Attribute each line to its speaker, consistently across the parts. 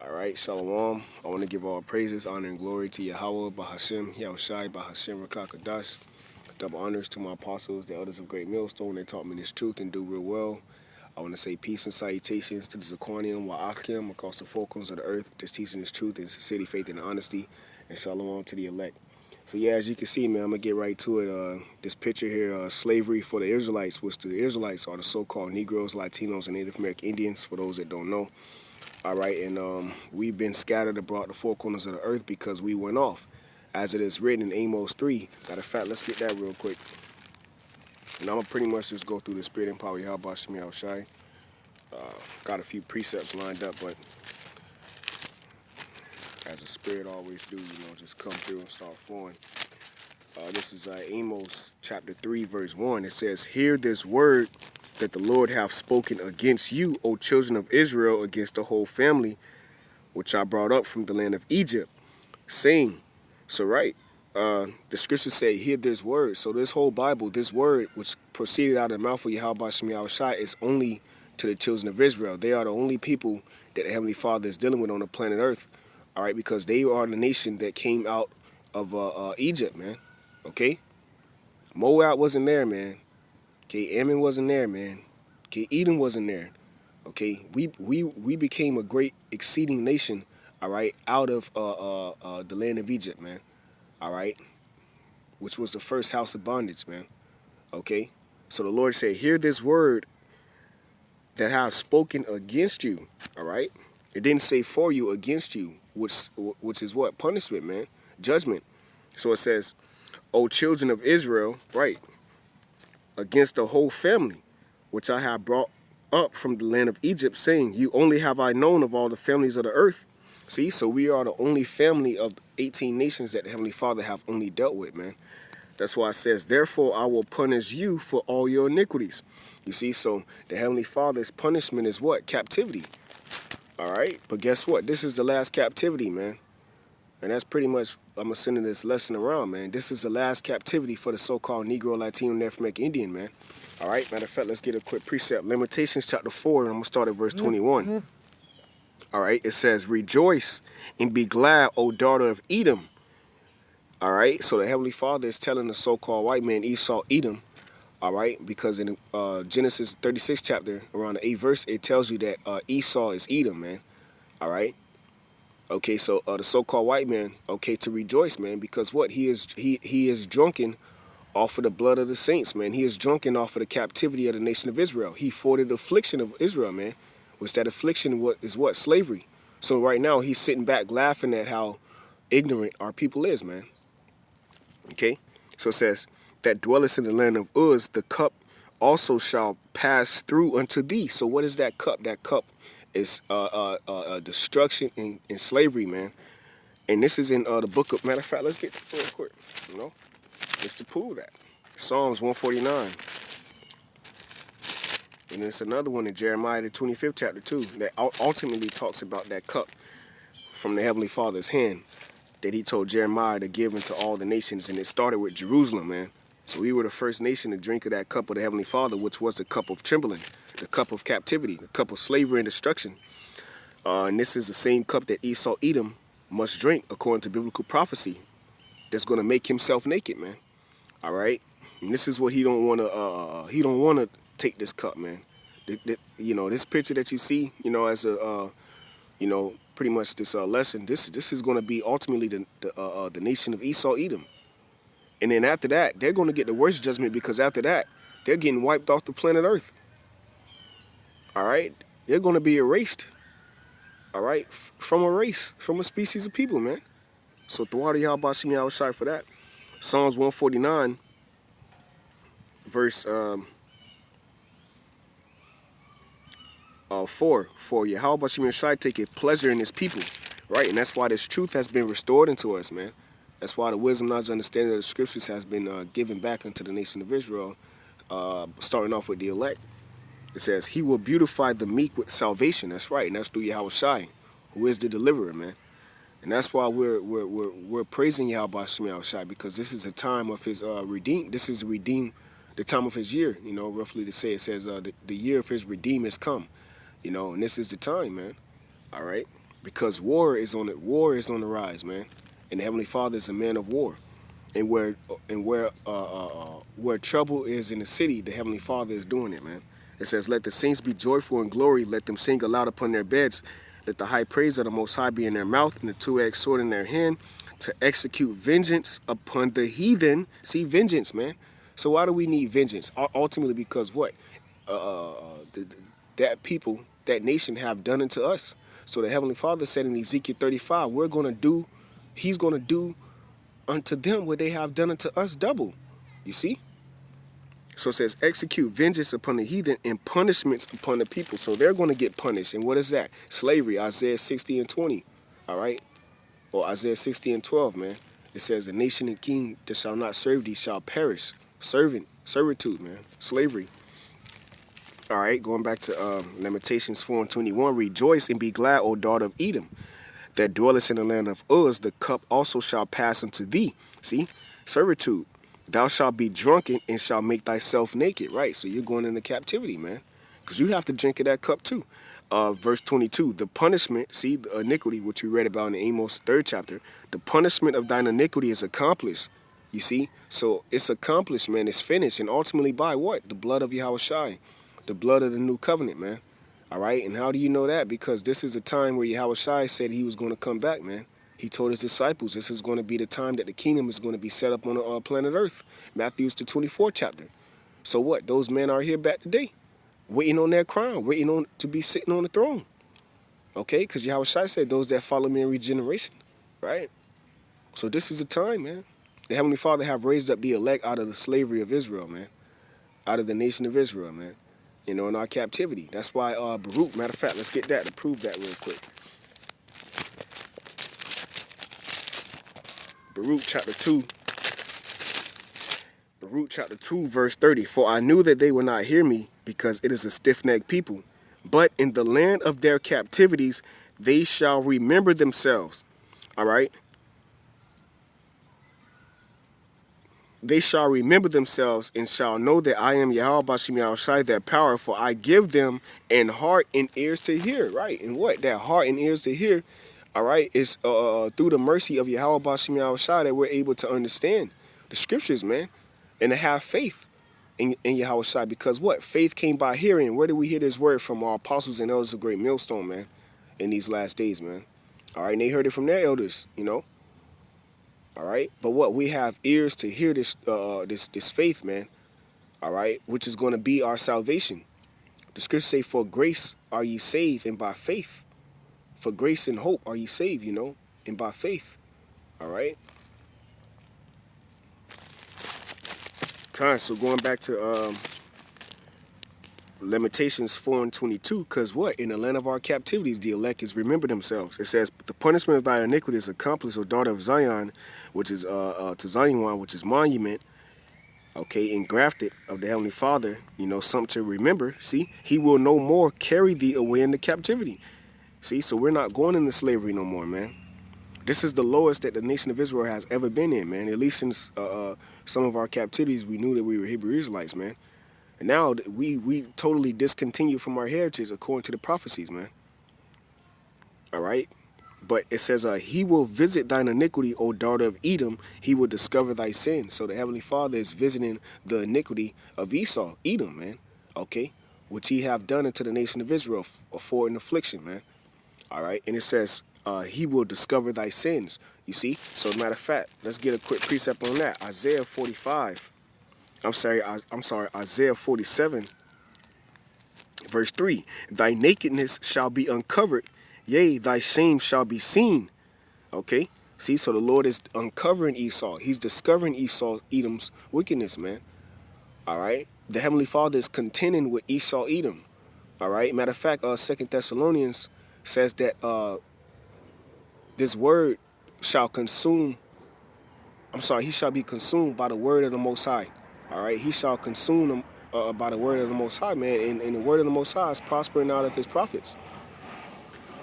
Speaker 1: All right, Shalom. I want to give all praises, honor, and glory to Yahawah, Bahashem, YAHAWASHI, Bahashem, Rakakadash. Double honors to my apostles, the elders of Great Millstone. They taught me this truth and do real well. I want to say peace and salutations to the Zaquanium, Wa'akim, across the four corners of the earth, just teaching this truth and sincerity, faith, and honesty. And Shalom to the elect. So yeah, as you can see, man, I'm going to get right to it. This picture here, slavery for the Israelites, which the Israelites are the so-called Negroes, Latinos, and Native American Indians, for those that don't know. All right, and we've been scattered abroad the four corners of the earth because we went off. As it is written in Amos 3. Matter of fact, let's get that real quick. And I'm going to pretty much just go through the spirit and power of Yahweh Shemi Al-Shai. Got a few precepts lined up, but as the spirit always do, just come through and start flowing. This is Amos chapter 3, verse 1. It says, "Hear this word that the Lord hath spoken against you, O children of Israel, against the whole family, which I brought up from the land of Egypt, saying," so right, the scriptures say, hear this word. So this whole Bible, this word, which proceeded out of the mouth of Yahweh Shemi Al-Shai, is only to the children of Israel. They are the only people that the Heavenly Father is dealing with on the planet Earth. All right, because they are the nation that came out of Egypt, man. Okay? Moab wasn't there, man. Okay, Ammon wasn't there, man. Okay, Edom wasn't there. Okay, we became a great exceeding nation, all right, out of the land of Egypt, man. All right, which was the first house of bondage, man. Okay, so the Lord said, "Hear this word that I have spoken against you." All right, it didn't say for you, against you, which is what? Punishment, man, judgment. So it says, "O children of Israel," right, "against the whole family, which I have brought up from the land of Egypt, saying, you only have I known of all the families of the earth." See, so we are the only family of 18 nations that the Heavenly Father have only dealt with, man. That's why it says, "Therefore I will punish you for all your iniquities." You see, so the Heavenly Father's punishment is what? Captivity. All right, but guess what? This is the last captivity, man. And that's pretty much, I'm going to send this lesson around, man. This is the last captivity for the so-called Negro, Latino, Native American Indian, man. All right, matter of fact, let's get a quick precept. Lamentations chapter 4, and I'm going to start at verse 21. All right, it says, "Rejoice and be glad, O daughter of Edom." All right, so the Heavenly Father is telling the so-called white man Esau, Edom, all right, because in Genesis 36 chapter, around the 8th verse, it tells you that Esau is Edom, man. All right. Okay, so the so-called white man, okay, to rejoice, man, because what? He is drunken off of the blood of the saints, man. He is drunken off of the captivity of the nation of Israel. He fought the affliction of Israel, man. Which that affliction is what? Slavery. So right now he's sitting back laughing at how ignorant our people is, man. Okay? So it says, "That dwellest in the land of Uz, the cup also shall pass through unto thee." So what is that cup? That cup is destruction and slavery, man. And this is in the book of, matter of fact, let's get to it real quick, just to prove that. Psalms 149. And there's another one in Jeremiah, the 25th chapter, too, that ultimately talks about that cup from the Heavenly Father's hand that he told Jeremiah to give into all the nations. And it started with Jerusalem, man. So we were the first nation to drink of that cup of the Heavenly Father, which was the cup of trembling, the cup of captivity, the cup of slavery and destruction. And this is the same cup that Esau, Edom, must drink according to biblical prophecy. That's going to make himself naked, man. All right? And this is what he don't want to take this cup, man. This picture that you see, as a, pretty much this lesson, this is going to be ultimately the nation of Esau, Edom. And then after that, they're going to get the worst judgment, because after that, they're getting wiped off the planet Earth. All right? They're going to be erased. All right? From a race, from a species of people, man. So Thawadi Yahweh Shemi Al-Shai for that. Psalms 149, verse 4. "For Yahweh Shemi Al-Shai taketh pleasure in his people." Right? And that's why this truth has been restored into us, man. That's why the wisdom, knowledge, understanding of the scriptures has been given back unto the nation of Israel, starting off with the elect. It says, "He will beautify the meek with salvation." That's right, and that's through Yahawashi, who is the deliverer, man. And that's why we're praising Yahweh Shemi Al-Shai, because this is a time of his This is the time of his year, roughly to say. It says the year of his redeem has come, and this is the time, man. All right. because war is on the rise, man. And the Heavenly Father is a man of war. And where trouble is in the city, the Heavenly Father is doing it, man. It says, "Let the saints be joyful in glory. Let them sing aloud upon their beds. Let the high praise of the Most High be in their mouth, and the two-edged sword in their hand, to execute vengeance upon the heathen." See, vengeance, man. So why do we need vengeance? Ultimately, because what? That people, that nation, have done unto us. So the Heavenly Father said in Ezekiel 35, He's gonna do unto them what they have done unto us double. You see? So it says, execute vengeance upon the heathen and punishments upon the people. So they're going to get punished. And what is that? Slavery, Isaiah 60 and 20. All right? Or Isaiah 60 and 12, man. It says, a nation and king that shall not serve thee shall perish. Servitude, man. Slavery. All right, going back to Lamentations 4 and 21. Rejoice and be glad, O daughter of Edom, that dwellest in the land of Uz. The cup also shall pass unto thee. See? Servitude. Thou shalt be drunken and shalt make thyself naked. Right, so you're going into captivity, man. Because you have to drink of that cup too. Verse 22, the punishment, see, the iniquity, which we read about in Amos 3rd chapter. The punishment of thine iniquity is accomplished. You see? So it's accomplished, man. It's finished. And ultimately by what? The blood of YAHAWASHI. The blood of the new covenant, man. All right, and how do you know that? Because this is a time where YAHAWASHI said he was going to come back, man. He told his disciples this is going to be the time that the kingdom is going to be set up on the planet Earth. Matthew's the 24th chapter. So what? Those men are here back today, waiting on their crown, waiting on to be sitting on the throne. Okay, because YAHAWASHI said those that follow me in regeneration, right? So this is the time, man. The Heavenly Father have raised up the elect out of the slavery of Israel, man. Out of the nation of Israel, man. You know, in our captivity. That's why Baruch, matter of fact, let's get that to prove that real quick. Baruch chapter 2, verse 30. For I knew that they would not hear me, because it is a stiff-necked people. But in the land of their captivities, they shall remember themselves. All right? They shall remember themselves and shall know that I am YAHAWASHI, that power, for I give them an heart and ears to hear. Right? And what? That heart and ears to hear, all right, is through the mercy of YAHAWASHI that we're able to understand the scriptures, man, and to have faith in YAHAWASHI. Because what? Faith came by hearing. Where did we hear this word from? Our apostles and elders of great MILLSTONE, man, in these last days, man. All right, and they heard it from their elders, you know. All right, but what? We have ears to hear this faith, man. All right, which is going to be our salvation. The scriptures say, for grace are ye saved, and by faith. For grace and hope are ye saved, you know, and by faith. All right. So going back to Lamentations 4 and 22, because what? In the land of our captivities, the elect is remember themselves. It says, the punishment of thy iniquity is accomplished, O daughter of Zion, which is to Zion, which is monument, okay, engrafted of the Heavenly Father, you know, something to remember. See, he will no more carry thee away into captivity. See, so we're not going into slavery no more, man. This is the lowest that the nation of Israel has ever been in, man. At least since some of our captivities, we knew that we were Hebrew Israelites, man. And now we totally discontinue from our heritage according to the prophecies, man. All right? But it says, he will visit thine iniquity, O daughter of Edom. He will discover thy sin. So the Heavenly Father is visiting the iniquity of Esau, Edom, man. Okay? Which he have done unto the nation of Israel for an affliction, man. All right? And it says, he will discover thy sins. You see? So matter of fact, let's get a quick precept on that. Isaiah 47, verse 3. Thy nakedness shall be uncovered, yea, thy shame shall be seen. Okay? See, so the Lord is uncovering Esau. He's discovering Esau, Edom's wickedness, man. All right? The Heavenly Father is contending with Esau, Edom. All right? Matter of fact, 2 Thessalonians says that this word shall consume, he shall be consumed by the word of the Most High. All right? He shall consume them by the word of the Most High, man. And the word of the Most High is prospering out of his prophets.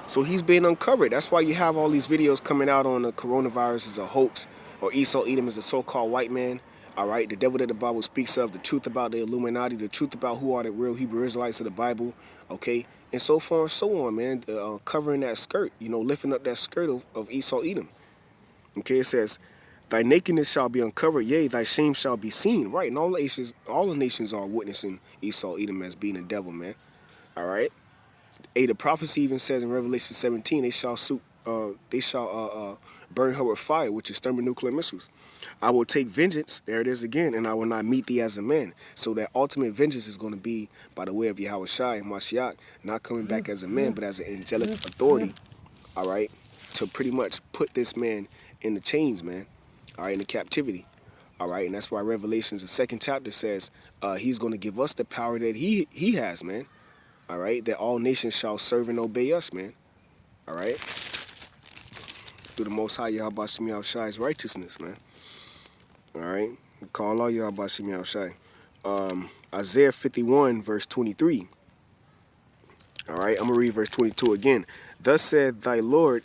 Speaker 1: So he's being uncovered. That's why you have all these videos coming out on the coronavirus is a hoax, or Esau Edom is a so-called white man. All right, the devil that the Bible speaks of, the truth about the Illuminati, the truth about who are the real Hebrew Israelites of the Bible. Okay, and so far and so on, man. Covering that skirt, lifting up that skirt of Esau Edom. Okay, it says, thy nakedness shall be uncovered, yea, thy shame shall be seen. Right, and all the nations are witnessing Esau Edom as being a devil, man. All right. The prophecy even says in Revelation 17, they shall burn her with fire, which is thermonuclear missiles. I will take vengeance, there it is again, and I will not meet thee as a man. So that ultimate vengeance is going to be by the way of YAHAWASHI and Mashiach, not coming back as a man, but as an angelic authority, all right, to pretty much put this man in the chains, man, all right, in the captivity, all right, and that's why Revelations, the 2nd chapter, says he's going to give us the power that he has, man. All right, that all nations shall serve and obey us, man. All right, through the Most High YAHAWASHI's righteousness, man. All right, call all YAHAWASHI. Isaiah 51 verse 23. All right, I'm gonna read verse 22 again. Thus said thy Lord.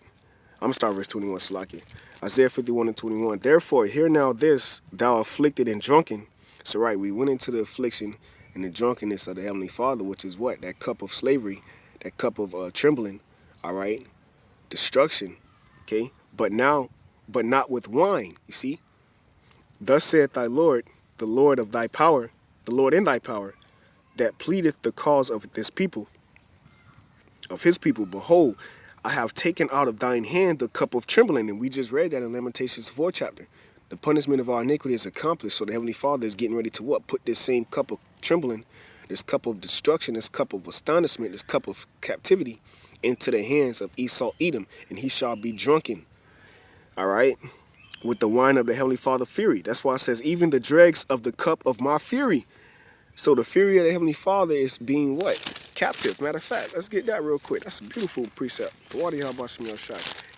Speaker 1: I'm gonna start verse 21. Salaki. Isaiah 51 and 21. Therefore, hear now this, thou afflicted and drunken. So right, we went into the affliction and the drunkenness of the Heavenly Father, which is what? That cup of slavery, that cup of trembling, all right? Destruction, okay? But not with wine, you see? Thus saith thy Lord, the Lord of thy power, the Lord in thy power, that pleadeth the cause of this people, of his people. Behold, I have taken out of thine hand the cup of trembling. And we just read that in Lamentations 4 chapter. The punishment of our iniquity is accomplished. So the Heavenly Father is getting ready to what? Put this same cup of trembling, this cup of destruction, this cup of astonishment, this cup of captivity into the hands of Esau Edom. And he shall be drunken, all right, with the wine of the Heavenly Father fury. That's why it says, even the dregs of the cup of my fury. So the fury of the Heavenly Father is being what? Captive. Matter of fact, let's get that real quick. That's a beautiful precept.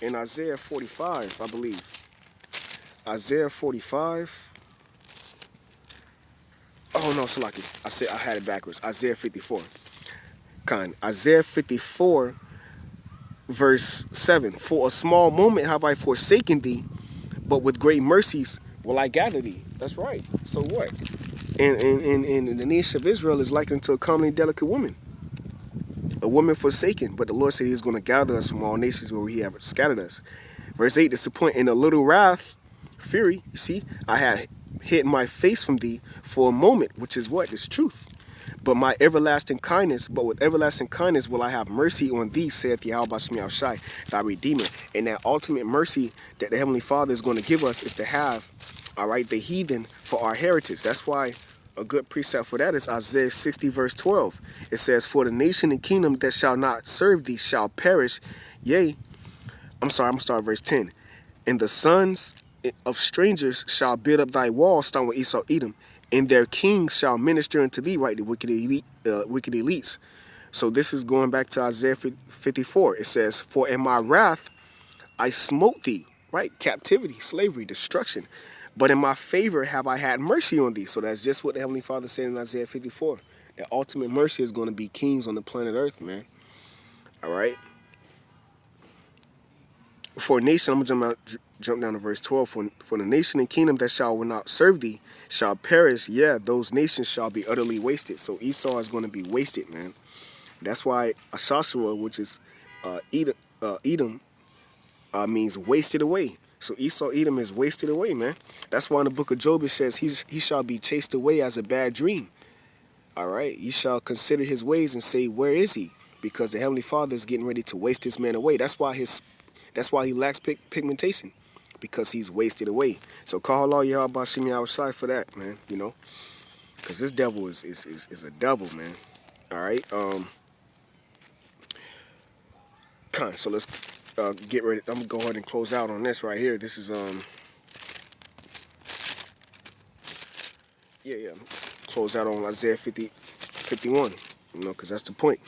Speaker 1: In Isaiah 45, I believe. Isaiah 45. Oh no, Salaki. I had it backwards. Isaiah 54. Isaiah 54, verse 7. For a small moment have I forsaken thee, but with great mercies will I gather thee. That's right. So what? And the nation of Israel is likened to a comely delicate woman. A woman forsaken, but the Lord said he's going to gather us from all nations where he have scattered us. Verse 8, this is the point. In a little wrath, fury, you see, I had hid my face from thee for a moment, which is what? It's truth. But with everlasting kindness will I have mercy on thee, saith YAHAWASHI, thy Redeemer. And that ultimate mercy that the Heavenly Father is going to give us is to have, all right, the heathen for our heritage. That's why a good precept for that is Isaiah 60 verse 12. It says, for the nation and kingdom that shall not serve thee shall perish. Yea, I'm going to start verse 10. And the sons of strangers shall build up thy walls, starting with Esau Edom, and their kings shall minister unto thee, right, the wicked elites. So this is going back to Isaiah 54. It says, for in my wrath I smote thee, right, captivity, slavery, destruction. But in my favor have I had mercy on thee. So that's just what the Heavenly Father said in Isaiah 54. That ultimate mercy is going to be kings on the planet Earth, man. All right. For a nation, I'm going to jump down to verse 12. For the nation and kingdom that shall not serve thee shall perish. Yeah, those nations shall be utterly wasted. So Esau is going to be wasted, man. That's why Ashashua, which is Edom, means wasted away. So Esau Edom is wasted away, man. That's why in the book of Job it says he shall be chased away as a bad dream. All right. Ye shall consider his ways and say, where is he? Because the Heavenly Father is getting ready to waste this man away. That's why he lacks pigmentation, because he's wasted away. So call all YAHAWASHI for that, man. You know, because this devil is a devil, man. All right. So let's get ready. I'm gonna go ahead and close out on this right here. This is close out on Isaiah 51. You know, because that's the point.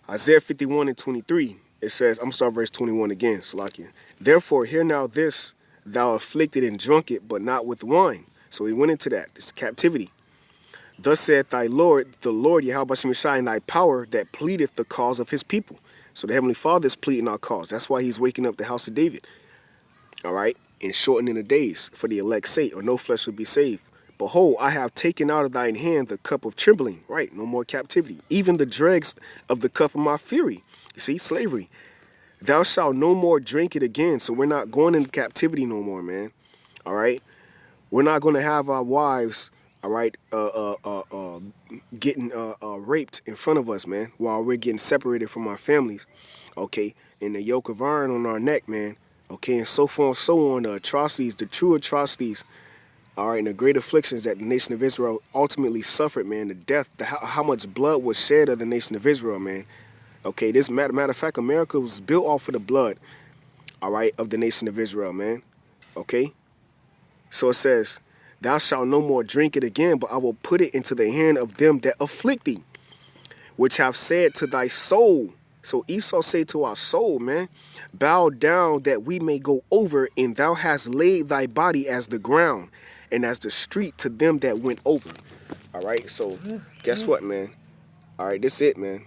Speaker 1: Isaiah 51 and 23. It says, I'm gonna start verse 21 again, Salakia. Therefore, hear now this, thou afflicted and drunken, but not with wine. So he went into that. This captivity. Thus saith thy Lord, the Lord YAHAWASHI, in thy power that pleadeth the cause of his people. So the Heavenly Father is pleading our cause. That's why he's waking up the house of David. All right? And shortening the days for the elect's sake, or no flesh will be saved. Behold, I have taken out of thine hand the cup of trembling. Right, no more captivity. Even the dregs of the cup of my fury. You see, slavery. Thou shalt no more drink it again. So we're not going into captivity no more, man. All right. We're not going to have our wives, all right, getting raped in front of us, man, while we're getting separated from our families, okay, and the yoke of iron on our neck, man, okay, and so forth and so on, the atrocities, the true atrocities, all right, and the great afflictions that the nation of Israel ultimately suffered, man, the death, how much blood was shed of the nation of Israel, man, okay, this matter of fact, America was built off of the blood, all right, of the nation of Israel, man, okay. So it says, thou shalt no more drink it again, but I will put it into the hand of them that afflict thee, which have said to thy soul. So Esau said to our soul, man, bow down that we may go over, and thou hast laid thy body as the ground and as the street to them that went over. All right, so guess what, man? All right, this it, man.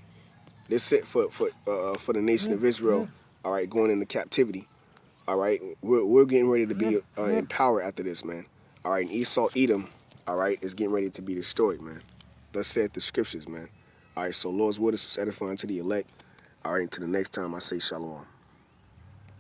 Speaker 1: This it for the nation of Israel, all right, going into captivity. All right, we're getting ready to be in power after this, man. All right, and Esau, Edom, all right, is getting ready to be destroyed, man. Thus saith the scriptures, man. All right, so Lord's word is edifying to the elect. All right, until the next time, I say shalom.